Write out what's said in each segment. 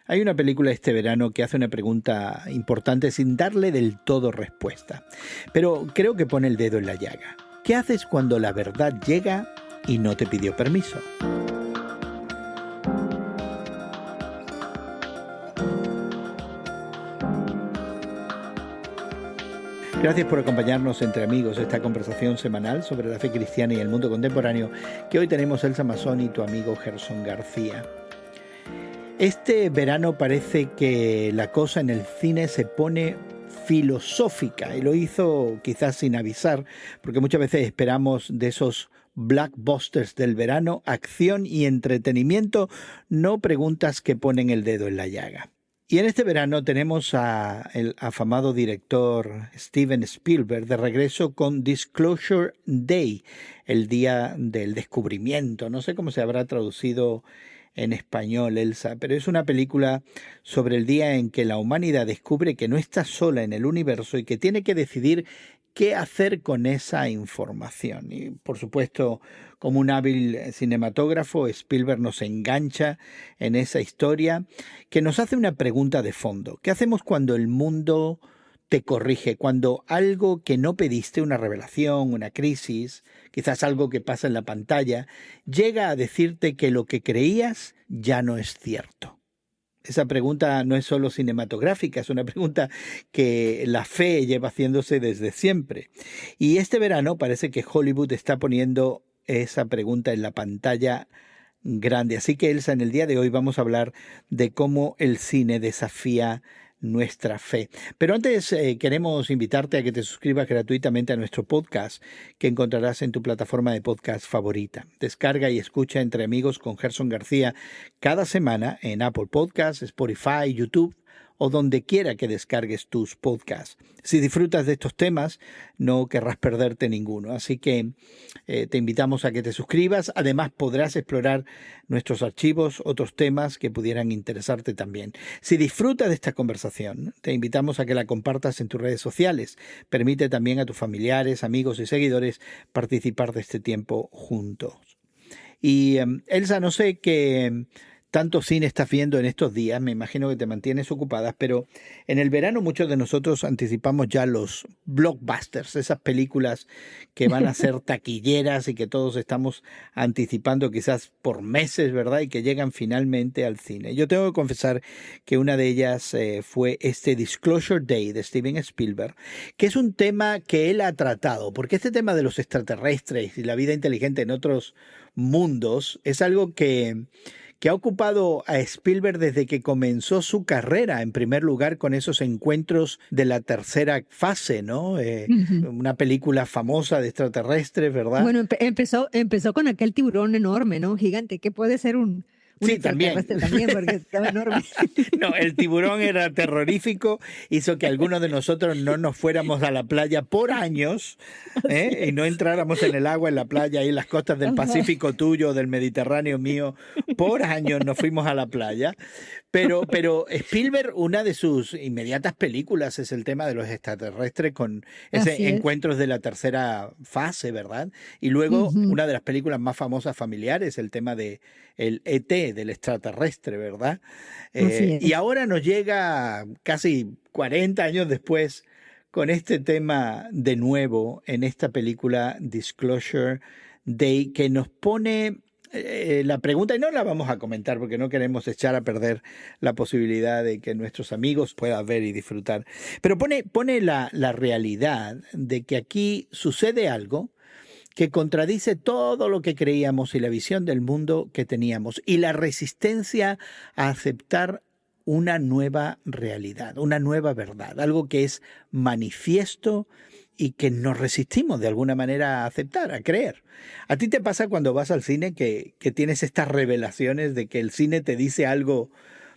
Hay una película este verano que hace una pregunta importante sin darle del todo respuesta, pero creo que pone el dedo en la llaga. ¿Qué haces cuando la verdad llega y no te pidió permiso? Gracias por acompañarnos entre amigos esta conversación semanal sobre la fe cristiana y el mundo contemporáneo que hoy tenemos Elsa Masón y tu amigo Gerson García. Este verano parece que la cosa en el cine se pone filosófica y lo hizo quizás sin avisar, porque muchas veces esperamos de esos blockbusters del verano acción y entretenimiento, no preguntas que ponen el dedo en la llaga. Y en este verano tenemos al afamado director Steven Spielberg de regreso con Disclosure Day, el día del descubrimiento. No sé cómo se habrá traducido en español, Elsa, pero es una película sobre el día en que la humanidad descubre que no está sola en el universo y que tiene que decidir qué hacer con esa información. Y por supuesto, como un hábil cinematógrafo, Spielberg nos engancha en esa historia que nos hace una pregunta de fondo. ¿Qué hacemos cuando el mundo te corrige? Cuando algo que no pediste, una revelación, una crisis, quizás algo que pasa en la pantalla, llega a decirte que lo que creías ya no es cierto. Esa pregunta no es solo cinematográfica, es una pregunta que la fe lleva haciéndose desde siempre. Y este verano parece que Hollywood está poniendo esa pregunta en la pantalla grande. Así que, Elsa, en el día de hoy vamos a hablar de cómo el cine desafía nuestra fe. Pero antes queremos invitarte a que te suscribas gratuitamente a nuestro podcast que encontrarás en tu plataforma de podcast favorita. Descarga y escucha Entre Amigos con Gerson García cada semana en Apple Podcasts, Spotify, YouTube o donde quiera que descargues tus podcasts. Si disfrutas de estos temas, no querrás perderte ninguno. Así que te invitamos a que te suscribas. Además, podrás explorar nuestros archivos, otros temas que pudieran interesarte también. Si disfrutas de esta conversación, te invitamos a que la compartas en tus redes sociales. Permite también a tus familiares, amigos y seguidores participar de este tiempo juntos. Y Elsa, no sé qué tanto cine estás viendo en estos días, me imagino que te mantienes ocupada, pero en el verano muchos de nosotros anticipamos ya los blockbusters, esas películas que van a ser taquilleras y que todos estamos anticipando quizás por meses, ¿verdad? Y que llegan finalmente al cine. Yo tengo que confesar que una de ellas fue este Disclosure Day de Steven Spielberg, que es un tema que él ha tratado, porque este tema de los extraterrestres y la vida inteligente en otros mundos es algo que ha ocupado a Spielberg desde que comenzó su carrera, en primer lugar con esos encuentros de la tercera fase, ¿no? Una película famosa de extraterrestres, ¿verdad? Bueno, empezó con aquel tiburón enorme, ¿no? Gigante, que puede ser un Sí, también. extraterrestre también, porque estaba enorme. No, el tiburón era terrorífico, hizo que algunos de nosotros no nos fuéramos a la playa por años, Así y no es. entráramos en el agua, en la playa, ahí en las costas del Ajá. Pacífico tuyo, del Mediterráneo mío. Por años nos fuimos a la playa. Pero Spielberg, una de sus inmediatas películas es el tema de los extraterrestres con ese Así es. encuentros de la tercera fase, ¿verdad? Y luego Ujú. una de las películas más famosas familiares, el tema de el ET, del extraterrestre, ¿verdad? Así Y es. ahora nos llega casi 40 años después con este tema de nuevo en esta película Disclosure Day que nos pone la pregunta, y no la vamos a comentar porque no queremos echar a perder la posibilidad de que nuestros amigos puedan ver y disfrutar, pero pone la realidad de que aquí sucede algo que contradice todo lo que creíamos y la visión del mundo que teníamos y la resistencia a aceptar una nueva realidad, una nueva verdad, algo que es manifiesto y que nos resistimos de alguna manera a aceptar, a creer. ¿A ti te pasa cuando vas al cine que tienes estas revelaciones de que el cine te dice algo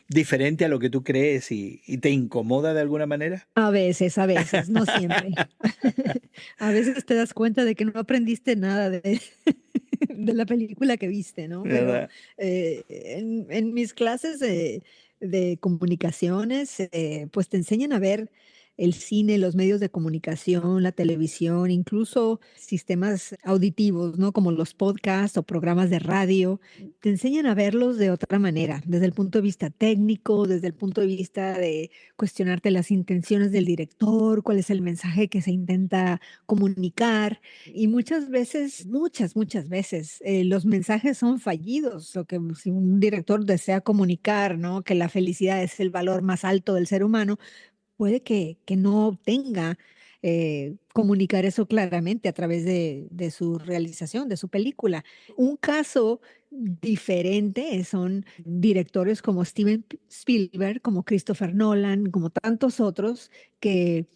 diferente a lo que tú crees y te incomoda de alguna manera? A veces, no siempre. A veces te das cuenta de que no aprendiste nada de, de la película que viste, ¿no? Pero ¿Verdad? en mis clases de comunicaciones, pues te enseñan a ver. el cine, los medios de comunicación, la televisión, incluso sistemas auditivos, ¿no? Como los podcasts o programas de radio, te enseñan a verlos de otra manera, desde el punto de vista técnico, desde el punto de vista de cuestionarte las intenciones del director, cuál es el mensaje que se intenta comunicar. Y muchas veces, los mensajes son fallidos. Lo que si un director desea comunicar, ¿no? Que la felicidad es el valor más alto del ser humano, puede que no obtenga comunicar eso claramente a través de su realización, de su película. Un caso diferente son directores como Steven Spielberg, como Christopher Nolan, como tantos otros, que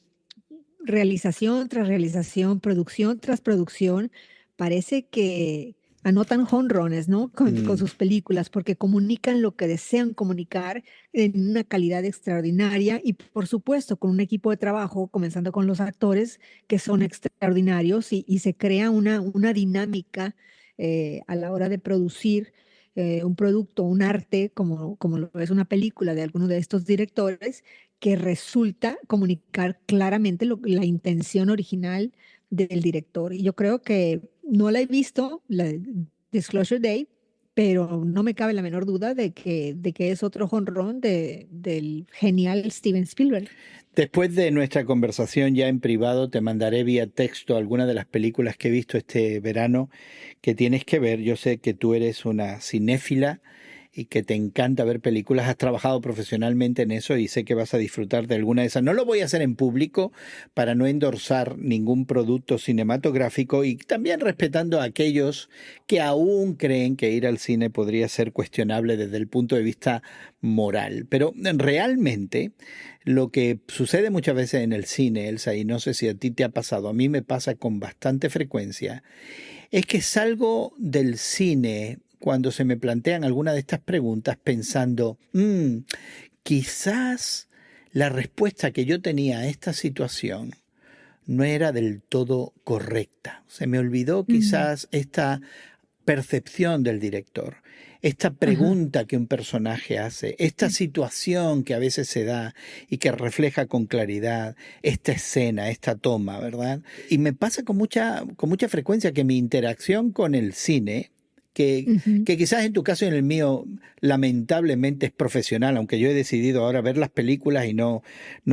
realización tras realización, producción tras producción, parece que anotan jonrones, ¿no? Con Mm. sus películas, porque comunican lo que desean comunicar en una calidad extraordinaria y, por supuesto, con un equipo de trabajo, comenzando con los actores, que son extraordinarios y se crea una dinámica a la hora de producir un producto, un arte, como lo es una película de alguno de estos directores, que resulta comunicar claramente la intención original del director. Y yo creo que no la he visto, la Disclosure Day, pero no me cabe la menor duda de que es otro jonrón del genial Steven Spielberg. Después de nuestra conversación ya en privado, te mandaré vía texto algunas de las películas que he visto este verano que tienes que ver. Yo sé que tú eres una cinéfila y que te encanta ver películas, has trabajado profesionalmente en eso y sé que vas a disfrutar de alguna de esas. No lo voy a hacer en público para no endorsar ningún producto cinematográfico y también respetando a aquellos que aún creen que ir al cine podría ser cuestionable desde el punto de vista moral. Pero realmente lo que sucede muchas veces en el cine, Elsa, y no sé si a ti te ha pasado, a mí me pasa con bastante frecuencia, es que salgo del cine cuando se me plantean alguna de estas preguntas pensando, quizás la respuesta que yo tenía a esta situación no era del todo correcta. Se me olvidó Mm, quizás esta percepción del director, esta ajá. pregunta que un personaje hace, esta situación que a veces se da y que refleja con claridad esta escena, esta toma, ¿verdad? Y me pasa con mucha frecuencia que mi interacción con el cine, Ujú. que quizás en tu caso y en el mío lamentablemente es profesional, aunque yo he decidido ahora ver las películas y no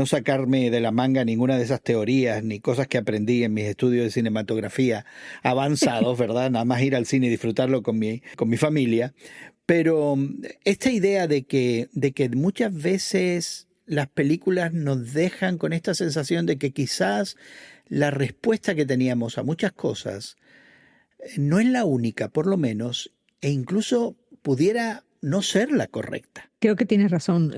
sacarme de la manga ninguna de esas teorías ni cosas que aprendí en mis estudios de cinematografía avanzados, ¿verdad? Nada más ir al cine y disfrutarlo con mi familia. Pero esta idea de que muchas veces las películas nos dejan con esta sensación de que quizás la respuesta que teníamos a muchas cosas no es la única, por lo menos, e incluso pudiera no ser la correcta. Creo que tienes razón.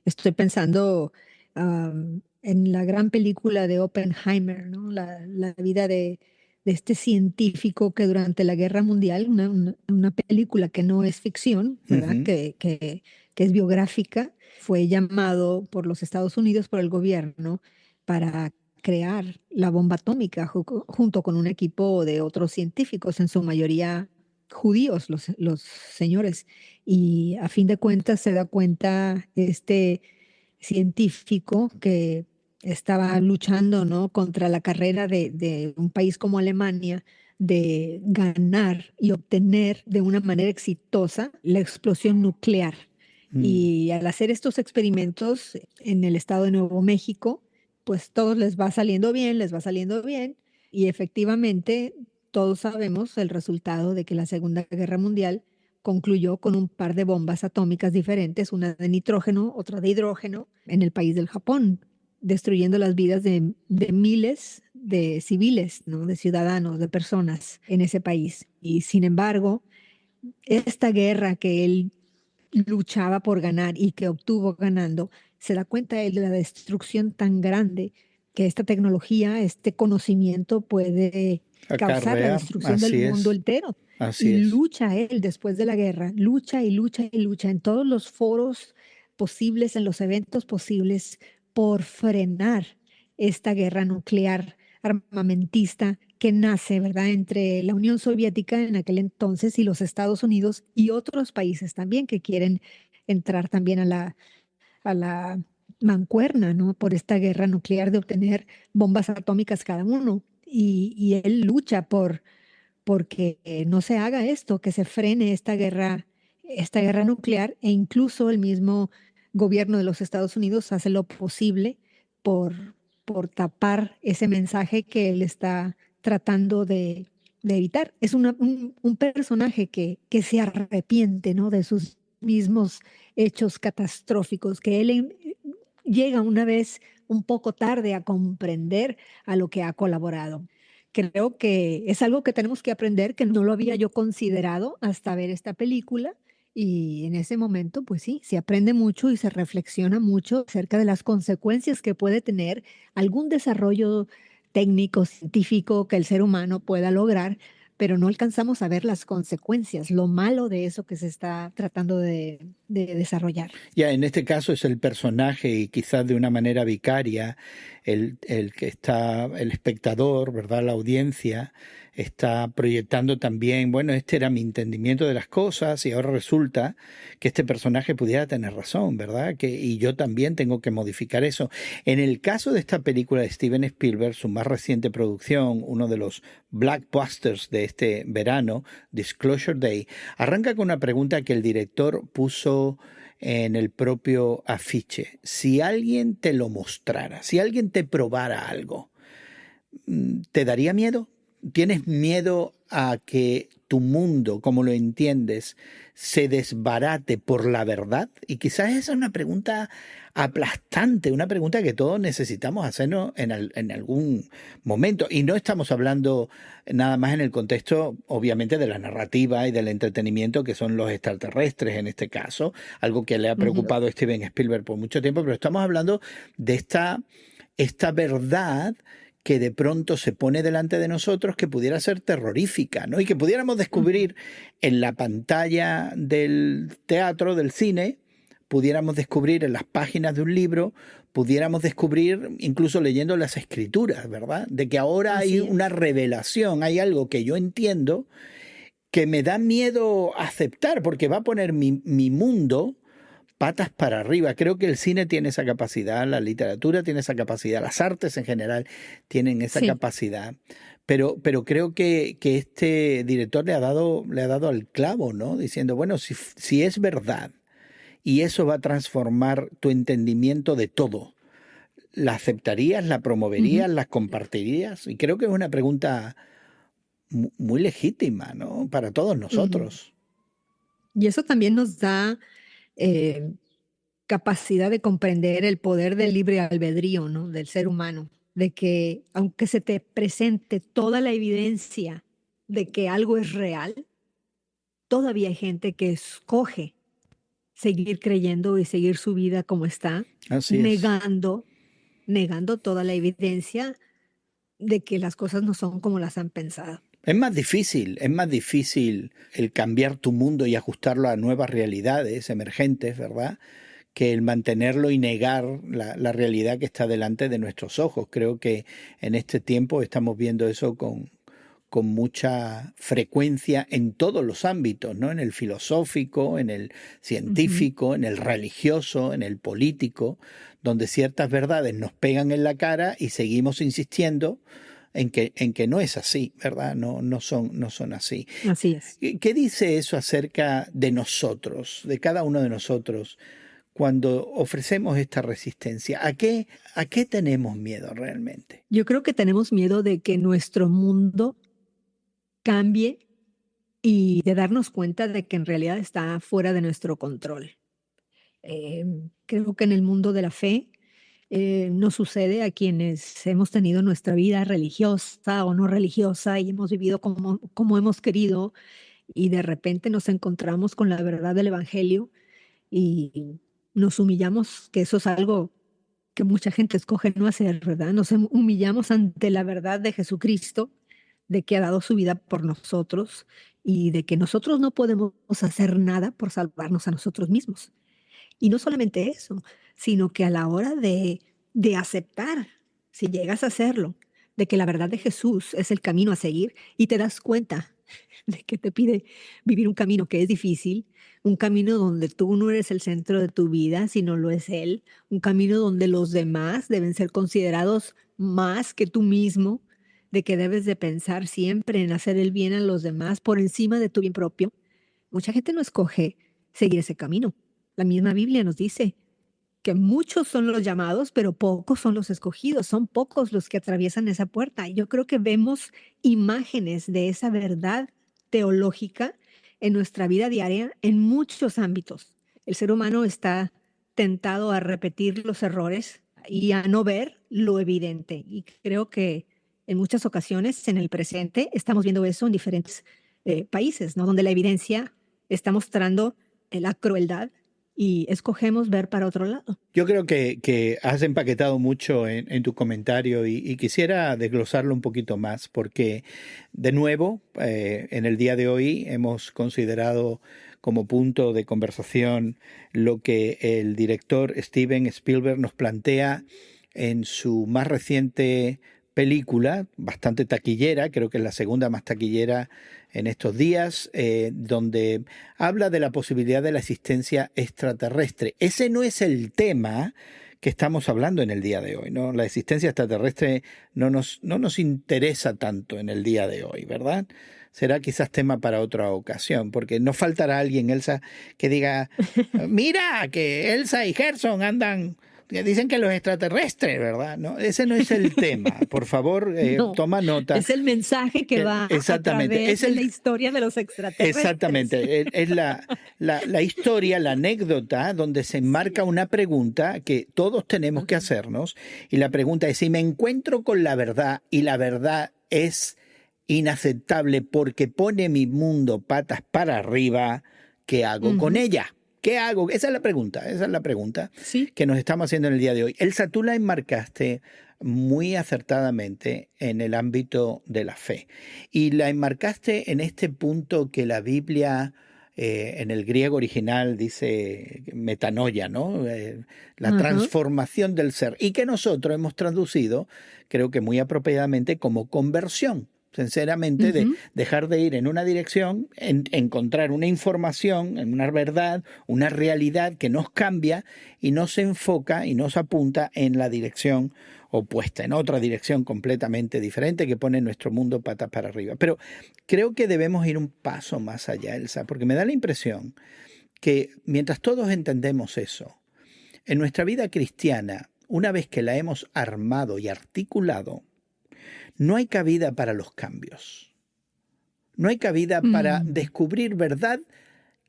Estoy pensando en la gran película de Oppenheimer, ¿no? La vida de este científico que durante la Guerra Mundial, una película que no es ficción, ¿verdad? Ujú. Que es biográfica, fue llamado por los Estados Unidos, por el gobierno, para crear la bomba atómica junto con un equipo de otros científicos, en su mayoría judíos, los señores. Y a fin de cuentas se da cuenta este científico que estaba luchando, ¿no? Contra la carrera de un país como Alemania de ganar y obtener de una manera exitosa la explosión nuclear. Mm. Y al hacer estos experimentos en el estado de Nuevo México, pues todos les va saliendo bien, les va saliendo bien. Y efectivamente, todos sabemos el resultado de que la Segunda Guerra Mundial concluyó con un par de bombas atómicas diferentes, una de nitrógeno, otra de hidrógeno, en el país del Japón, destruyendo las vidas de miles de civiles, ¿no? De ciudadanos, de personas en ese país. Y sin embargo, esta guerra que él luchaba por ganar y que obtuvo ganando, se da cuenta él de la destrucción tan grande que esta tecnología, este conocimiento puede causar la Acarrear, destrucción del mundo entero. así Y es. lucha él después de la guerra, lucha y lucha y lucha en todos los foros posibles, en los eventos posibles, por frenar esta guerra nuclear armamentista que nace, ¿verdad?, entre la Unión Soviética en aquel entonces y los Estados Unidos y otros países también que quieren entrar también a la mancuerna, ¿no? Por esta guerra nuclear de obtener bombas atómicas cada uno. Y él lucha porque no se haga esto, que se frene esta guerra nuclear, e incluso el mismo gobierno de los Estados Unidos hace lo posible por, por tapar ese mensaje que él está tratando de evitar. Es un personaje que se arrepiente, ¿no? De sus mismos hechos catastróficos, que él llega una vez un poco tarde a comprender a lo que ha colaborado. Creo que es algo que tenemos que aprender, que no lo había yo considerado hasta ver esta película. Y en ese momento, pues sí, se aprende mucho y se reflexiona mucho acerca de las consecuencias que puede tener algún desarrollo técnico, científico que el ser humano pueda lograr, pero no alcanzamos a ver las consecuencias, lo malo de eso que se está tratando de desarrollar. Ya en este caso es el personaje y quizás de una manera vicaria, el que está, el espectador, ¿verdad? La audiencia está proyectando también, bueno, este era mi entendimiento de las cosas y ahora resulta que este personaje pudiera tener razón, ¿verdad? Y yo también tengo que modificar eso. En el caso de esta película de Steven Spielberg, su más reciente producción, uno de los blockbusters de este verano, Disclosure Day, arranca con una pregunta que el director puso en el propio afiche. Si alguien te lo mostrara, si alguien te probara algo, ¿te daría miedo? ¿Tienes miedo a que tu mundo, como lo entiendes, se desbarate por la verdad? Y quizás esa es una pregunta aplastante, una pregunta que todos necesitamos hacernos en algún momento. Y no estamos hablando nada más en el contexto, obviamente, de la narrativa y del entretenimiento, que son los extraterrestres en este caso, algo que le ha Ujú. preocupado a Steven Spielberg por mucho tiempo, pero estamos hablando de esta verdad que de pronto se pone delante de nosotros, que pudiera ser terrorífica, ¿no? Y que pudiéramos Ujú. descubrir en la pantalla del teatro, del cine, pudiéramos descubrir en las páginas de un libro, pudiéramos descubrir incluso leyendo las escrituras, ¿verdad? De que ahora hay Así una es. revelación, hay algo que yo entiendo que me da miedo aceptar, porque va a poner mi mundo patas para arriba. Creo que el cine tiene esa capacidad, la literatura tiene esa capacidad, las artes en general tienen esa Sí. capacidad, pero creo que este director le ha dado al clavo, ¿no? Diciendo, bueno, si es verdad y eso va a transformar tu entendimiento de todo, ¿la aceptarías, la Ujú. promoverías, la compartirías? Y creo que es una pregunta muy legítima, ¿no? Para todos Ujú. nosotros. Y eso también nos da eh, capacidad de comprender el poder del libre albedrío, ¿no? Del ser humano, de que aunque se te presente toda la evidencia de que algo es real, todavía hay gente que escoge seguir creyendo y seguir su vida como está, Así es. negando, negando toda la evidencia de que las cosas no son como las han pensado. Es más difícil el cambiar tu mundo y ajustarlo a nuevas realidades emergentes, ¿verdad? Que el mantenerlo y negar la realidad que está delante de nuestros ojos. Creo que en este tiempo estamos viendo eso con mucha frecuencia en todos los ámbitos, ¿no? En el filosófico, en el Ujú. científico, en el religioso, en el político, donde ciertas verdades nos pegan en la cara y seguimos insistiendo en que no es así, ¿verdad? No son así. Así es. ¿Qué dice eso acerca de nosotros, de cada uno de nosotros, cuando ofrecemos esta resistencia? ¿A qué tenemos miedo realmente? Yo creo que tenemos miedo de que nuestro mundo cambie y de darnos cuenta de que en realidad está fuera de nuestro control. Creo que en el mundo de la fe nos sucede a quienes hemos tenido nuestra vida religiosa o no religiosa y hemos vivido como hemos querido, y de repente nos encontramos con la verdad del Evangelio y nos humillamos, que eso es algo que mucha gente escoge no hacer, ¿verdad? Nos humillamos ante la verdad de Jesucristo, de que ha dado su vida por nosotros y de que nosotros no podemos hacer nada por salvarnos a nosotros mismos. Y no solamente eso, sino que a la hora de aceptar, si llegas a hacerlo, de que la verdad de Jesús es el camino a seguir y te das cuenta de que te pide vivir un camino que es difícil, un camino donde tú no eres el centro de tu vida, sino lo es Él, un camino donde los demás deben ser considerados más que tú mismo, de que debes de pensar siempre en hacer el bien a los demás por encima de tu bien propio. Mucha gente no escoge seguir ese camino. La misma Biblia nos dice que muchos son los llamados, pero pocos son los escogidos, son pocos los que atraviesan esa puerta. Y yo creo que vemos imágenes de esa verdad teológica en nuestra vida diaria en muchos ámbitos. El ser humano está tentado a repetir los errores y a no ver lo evidente. Y creo que en muchas ocasiones en el presente estamos viendo eso en diferentes países, ¿no? Donde la evidencia está mostrando la crueldad y escogemos ver para otro lado. Yo creo que has empaquetado mucho en tu comentario y quisiera desglosarlo un poquito más porque, de nuevo, en el día de hoy hemos considerado como punto de conversación lo que el director Steven Spielberg nos plantea en su más reciente película, bastante taquillera, creo que es la segunda más taquillera en estos días, donde habla de la posibilidad de la existencia extraterrestre. Ese no es el tema que estamos hablando en el día de hoy, ¿no? La existencia extraterrestre no nos interesa tanto en el día de hoy, ¿verdad? Será quizás tema para otra ocasión, porque no faltará alguien, Elsa, que diga, mira, que Elsa y Gerson andan... Dicen que los extraterrestres, ¿verdad? No, ese no es el tema. Por favor, No, toma nota. es el mensaje que va a Exactamente. través de la historia de los extraterrestres. Exactamente. Es la historia, la anécdota donde se enmarca una pregunta que todos tenemos que hacernos. Y la pregunta es, si me encuentro con la verdad y la verdad es inaceptable porque pone mi mundo patas para arriba, ¿qué hago con ella? ¿Qué hago? Esa es la pregunta Sí. que nos estamos haciendo en el día de hoy. Elsa, tú la enmarcaste muy acertadamente en el ámbito de la fe y la enmarcaste en este punto que la Biblia en el griego original dice metanoia, ¿no? La transformación del ser y que nosotros hemos traducido, creo que muy apropiadamente, como conversión. Sinceramente, de dejar de ir en una dirección, encontrar una información, una verdad, una realidad que nos cambia y nos enfoca y nos apunta en la dirección opuesta, en otra dirección completamente diferente que pone nuestro mundo patas para arriba. Pero creo que debemos ir un paso más allá, Elsa, porque me da la impresión que mientras todos entendemos eso, en nuestra vida cristiana, una vez que la hemos armado y articulado, no hay cabida para los cambios. No hay cabida para descubrir verdad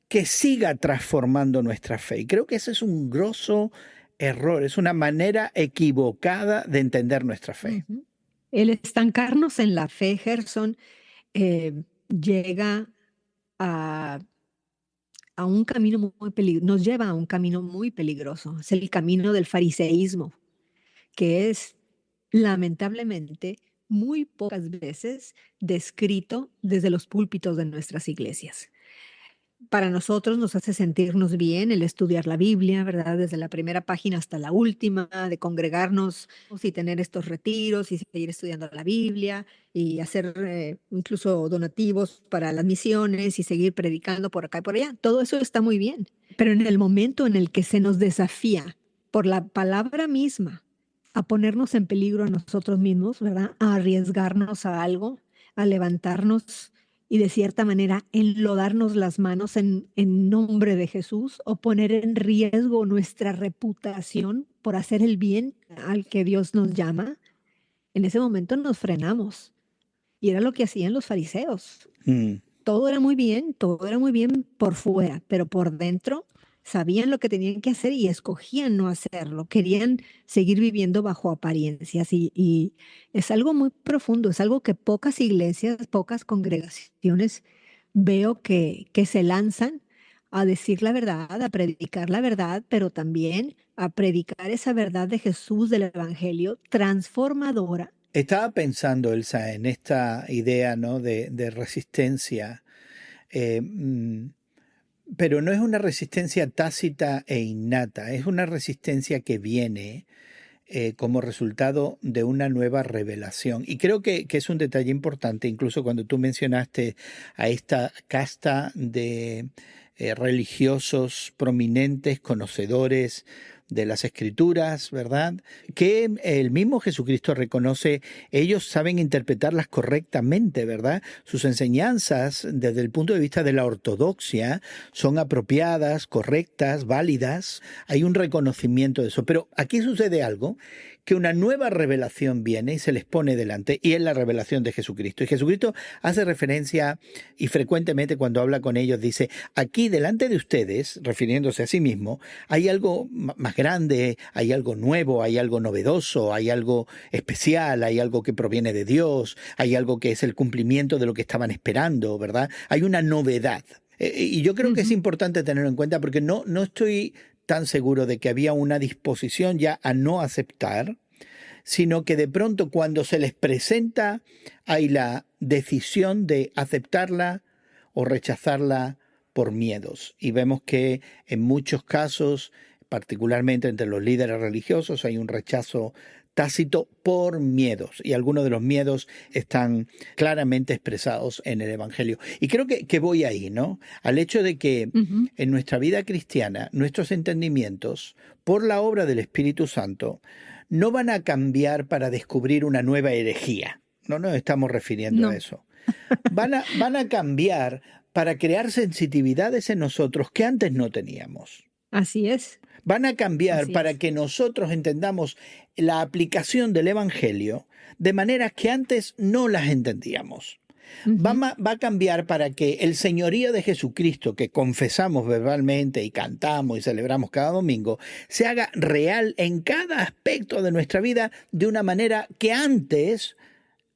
que siga transformando nuestra fe. Y creo que ese es un grosso error, es una manera equivocada de entender nuestra fe. El estancarnos en la fe, Gerson, llega a un camino muy peligroso, nos lleva a un camino muy peligroso. Es el camino del fariseísmo, que es lamentablemente muy pocas veces descrito desde los púlpitos de nuestras iglesias. Para nosotros nos hace sentirnos bien el estudiar la Biblia, ¿verdad? Desde la primera página hasta la última, de congregarnos y tener estos retiros y seguir estudiando la Biblia y hacer incluso donativos para las misiones y seguir predicando por acá y por allá. Todo eso está muy bien. Pero en el momento en el que se nos desafía por la palabra misma a ponernos en peligro a nosotros mismos, ¿verdad? A arriesgarnos a algo, a levantarnos y de cierta manera enlodarnos las manos en nombre de Jesús o poner en riesgo nuestra reputación por hacer el bien al que Dios nos llama, en ese momento nos frenamos. Y era lo que hacían los fariseos. Todo era muy bien por fuera, pero por dentro sabían lo que tenían que hacer y escogían no hacerlo. Querían seguir viviendo bajo apariencias y es algo muy profundo, es algo que pocas iglesias, pocas congregaciones veo que se lanzan a decir la verdad, a predicar la verdad, pero también a predicar esa verdad de Jesús, del Evangelio, transformadora. Estaba pensando, Elsa, en esta idea, ¿no?, de resistencia, pero no es una resistencia tácita e innata, es una resistencia que viene como resultado de una nueva revelación. Y creo que es un detalle importante, incluso cuando tú mencionaste a esta casta de religiosos prominentes, conocedores de las Escrituras, ¿verdad? Que el mismo Jesucristo reconoce, ellos saben interpretarlas correctamente, ¿verdad? Sus enseñanzas, desde el punto de vista de la ortodoxia, son apropiadas, correctas, válidas. Hay un reconocimiento de eso. Pero aquí sucede algo, que una nueva revelación viene y se les pone delante, y es la revelación de Jesucristo. Y Jesucristo hace referencia, y frecuentemente cuando habla con ellos dice, aquí delante de ustedes, refiriéndose a sí mismo, hay algo más grande, hay algo nuevo, hay algo novedoso, hay algo especial, hay algo que proviene de Dios, hay algo que es el cumplimiento de lo que estaban esperando, ¿verdad? Hay una novedad. Y yo creo que es importante tenerlo en cuenta porque no estoy tan seguro de que había una disposición ya a no aceptar, sino que de pronto cuando se les presenta hay la decisión de aceptarla o rechazarla por miedos. Y vemos que en muchos casos, particularmente entre los líderes religiosos, hay un rechazo tácito por miedos, y algunos de los miedos están claramente expresados en el Evangelio. Y creo que voy ahí, ¿no? Al hecho de que en nuestra vida cristiana, nuestros entendimientos, por la obra del Espíritu Santo, no van a cambiar para descubrir una nueva herejía. No nos estamos refiriendo a eso. Van a cambiar para crear sensitividades en nosotros que antes no teníamos. Así es. Van a cambiar para que nosotros entendamos la aplicación del Evangelio de maneras que antes no las entendíamos. Va a cambiar para que el señorío de Jesucristo, que confesamos verbalmente y cantamos y celebramos cada domingo, se haga real en cada aspecto de nuestra vida de una manera que antes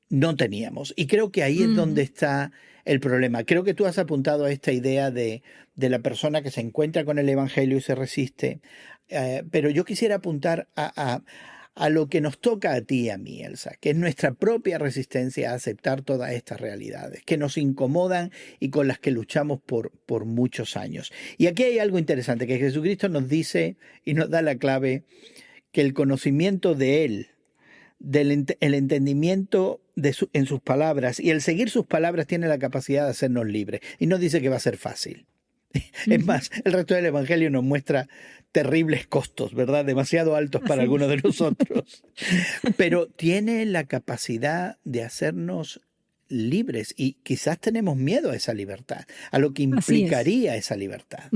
no teníamos. Y creo que ahí es donde está el problema. Creo que tú has apuntado a esta idea de la persona que se encuentra con el Evangelio y se resiste, pero yo quisiera apuntar a lo que nos toca a ti y a mí, Elsa, que es nuestra propia resistencia a aceptar todas estas realidades, que nos incomodan y con las que luchamos por muchos años. Y aquí hay algo interesante, que Jesucristo nos dice y nos da la clave, que el conocimiento de Él, el entendimiento en sus palabras y el seguir sus palabras tiene la capacidad de hacernos libres. Y no dice que va a ser fácil. Es más, el resto del Evangelio nos muestra terribles costos, ¿verdad? Demasiado altos para algunos de nosotros. Pero tiene la capacidad de hacernos libres y quizás tenemos miedo a esa libertad, a lo que implicaría esa libertad.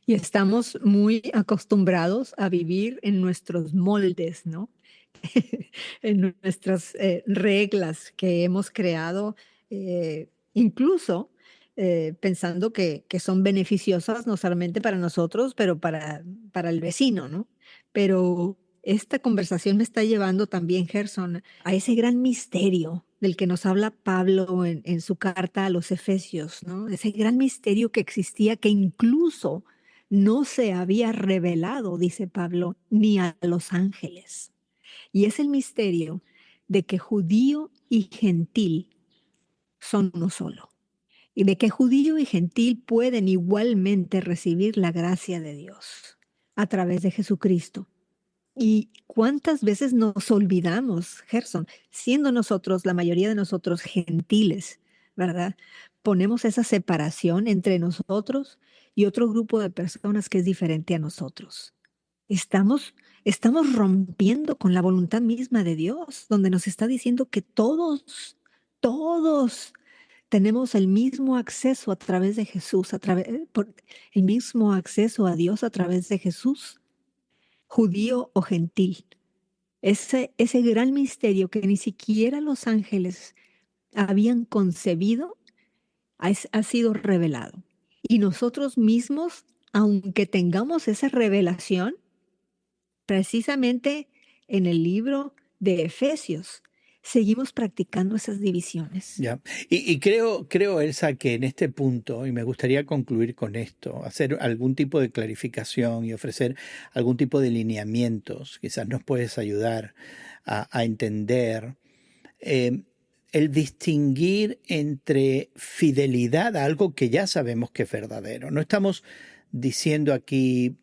Y estamos muy acostumbrados a vivir en nuestros moldes, ¿no? En nuestras reglas que hemos creado, incluso pensando que son beneficiosas no solamente para nosotros, pero para el vecino, ¿no? Pero esta conversación me está llevando también, Gerson, a ese gran misterio del que nos habla Pablo en su carta a los Efesios, ¿no? Ese gran misterio que existía, que incluso no se había revelado, dice Pablo, ni a los ángeles. Y es el misterio de que judío y gentil son uno solo. Y de que judío y gentil pueden igualmente recibir la gracia de Dios a través de Jesucristo. Y cuántas veces nos olvidamos, Gerson, siendo nosotros, la mayoría de nosotros, gentiles, ¿verdad? Ponemos esa separación entre nosotros y otro grupo de personas que es diferente a nosotros. Estamos rompiendo con la voluntad misma de Dios, donde nos está diciendo que todos tenemos el mismo acceso a través de Jesús, el mismo acceso a Dios a través de Jesús, judío o gentil. Ese gran misterio que ni siquiera los ángeles habían concebido ha sido revelado. Y nosotros mismos, aunque tengamos esa revelación, precisamente en el libro de Efesios, seguimos practicando esas divisiones. Ya. Y creo, Elsa, que en este punto, y me gustaría concluir con esto, hacer algún tipo de clarificación y ofrecer algún tipo de lineamientos, quizás nos puedes ayudar a entender el distinguir entre fidelidad a algo que ya sabemos que es verdadero. No estamos diciendo aquí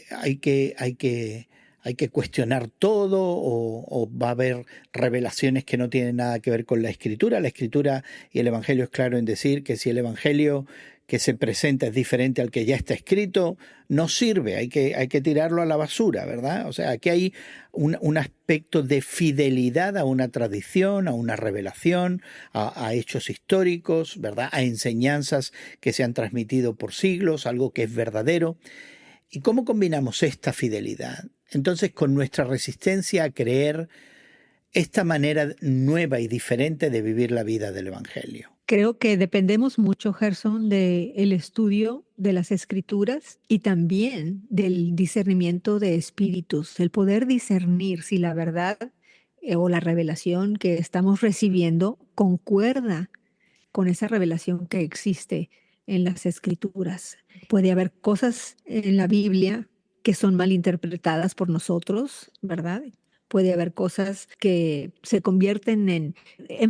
hay que hay que cuestionar todo o va a haber revelaciones que no tienen nada que ver con la Escritura. La Escritura y el Evangelio es claro en decir que si el Evangelio que se presenta es diferente al que ya está escrito, no sirve, hay que tirarlo a la basura, ¿verdad? O sea, aquí hay un aspecto de fidelidad a una tradición, a una revelación, a hechos históricos, ¿verdad? A enseñanzas que se han transmitido por siglos, algo que es verdadero. ¿Y cómo combinamos esta fidelidad? Entonces, con nuestra resistencia a creer esta manera nueva y diferente de vivir la vida del Evangelio. Creo que dependemos mucho, Gerson, del estudio de las Escrituras y también del discernimiento de espíritus, el poder discernir si la verdad o la revelación que estamos recibiendo concuerda con esa revelación que existe en las Escrituras. Puede haber cosas en la Biblia que son mal interpretadas por nosotros, ¿verdad? Puede haber cosas que se convierten en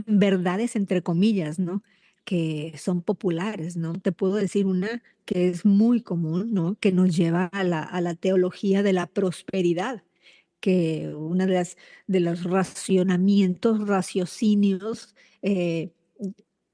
verdades, entre comillas, ¿no? Que son populares, ¿no? Te puedo decir una que es muy común, ¿no? Que nos lleva a la teología de la prosperidad, que una de los raciocinios,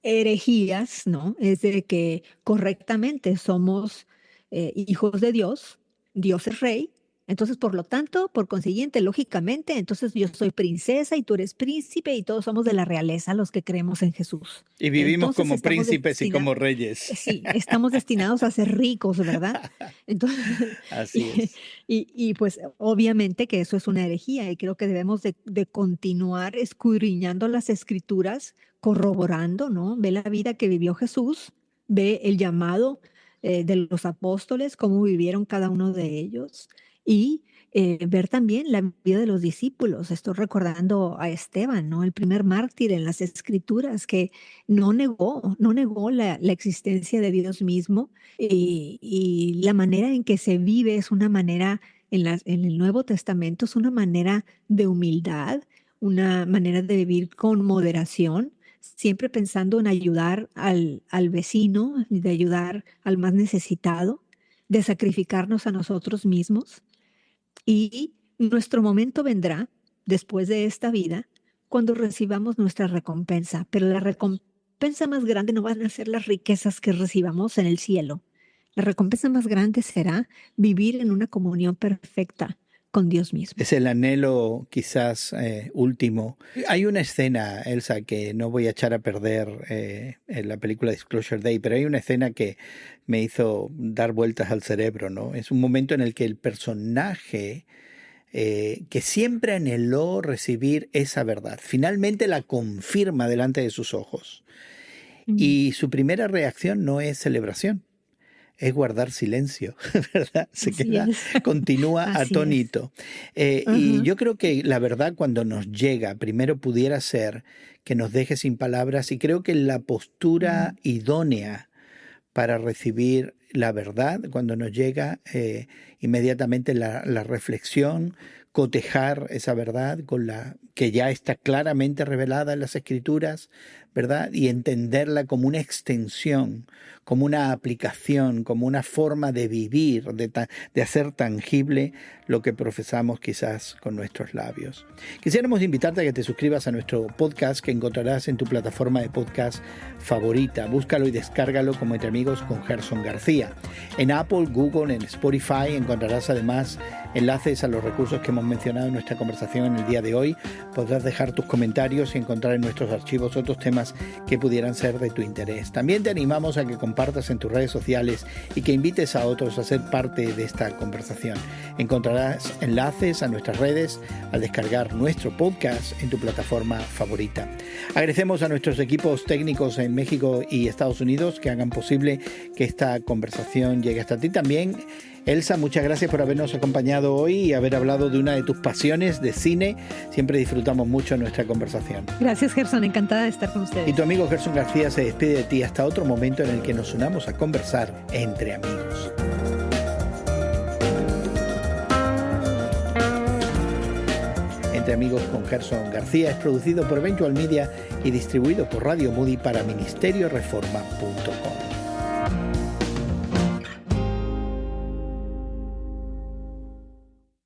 herejías, ¿no? Es de que correctamente somos hijos de Dios, Dios es rey, entonces por lo tanto, por consiguiente, lógicamente, entonces yo soy princesa y tú eres príncipe y todos somos de la realeza los que creemos en Jesús. Y vivimos Entonces como príncipes y como reyes. Sí, estamos destinados a ser ricos, ¿verdad? Entonces, Así es. y pues obviamente que eso es una herejía y creo que debemos de continuar escudriñando las escrituras, corroborando, ¿no? Ve la vida que vivió Jesús, ve el llamado de los apóstoles, cómo vivieron cada uno de ellos y ver también la vida de los discípulos. Estoy recordando a Esteban, ¿no? El primer mártir en las escrituras que no negó la existencia de Dios mismo y la manera en que se vive es una manera, en el Nuevo Testamento, es una manera de humildad, una manera de vivir con moderación, siempre pensando en ayudar al vecino, de ayudar al más necesitado, de sacrificarnos a nosotros mismos. Y nuestro momento vendrá después de esta vida cuando recibamos nuestra recompensa, pero la recompensa más grande no van a ser las riquezas que recibamos en el cielo. La recompensa más grande será vivir en una comunión perfecta con Dios mismo. Es el anhelo quizás último. Hay una escena, Elsa, que no voy a echar a perder en la película Disclosure Day, pero hay una escena que me hizo dar vueltas al cerebro, ¿no? Es un momento en el que el personaje que siempre anheló recibir esa verdad, finalmente la confirma delante de sus ojos. Y su primera reacción no es celebración, es guardar silencio, ¿verdad? Continúa atónito. Y yo creo que la verdad cuando nos llega, primero pudiera ser que nos deje sin palabras, y creo que la postura idónea para recibir la verdad, cuando nos llega inmediatamente la reflexión, cotejar esa verdad con la que ya está claramente revelada en las Escrituras, ¿verdad? Y entenderla como una extensión, como una aplicación, como una forma de vivir, de hacer tangible lo que profesamos quizás con nuestros labios. Quisiéramos invitarte a que te suscribas a nuestro podcast que encontrarás en tu plataforma de podcast favorita. Búscalo y descárgalo como Entre Amigos con Gerson García. En Apple, Google, en Spotify encontrarás además enlaces a los recursos que hemos mencionado en nuestra conversación en el día de hoy. Podrás dejar tus comentarios y encontrar en nuestros archivos otros temas que pudieran ser de tu interés. También te animamos a que compartas en tus redes sociales y que invites a otros a ser parte de esta conversación. Encontrarás enlaces a nuestras redes al descargar nuestro podcast en tu plataforma favorita. Agradecemos a nuestros equipos técnicos en México y Estados Unidos que hagan posible que esta conversación llegue hasta ti. También, Elsa, muchas gracias por habernos acompañado hoy y haber hablado de una de tus pasiones de cine. Siempre disfrutamos mucho nuestra conversación. Gracias, Gerson. Encantada de estar con ustedes. Y tu amigo Gerson García se despide de ti hasta otro momento en el que nos unamos a conversar entre amigos. Entre Amigos con Gerson García es producido por Eventual Media y distribuido por Radio Moody para ministerioreforma.com.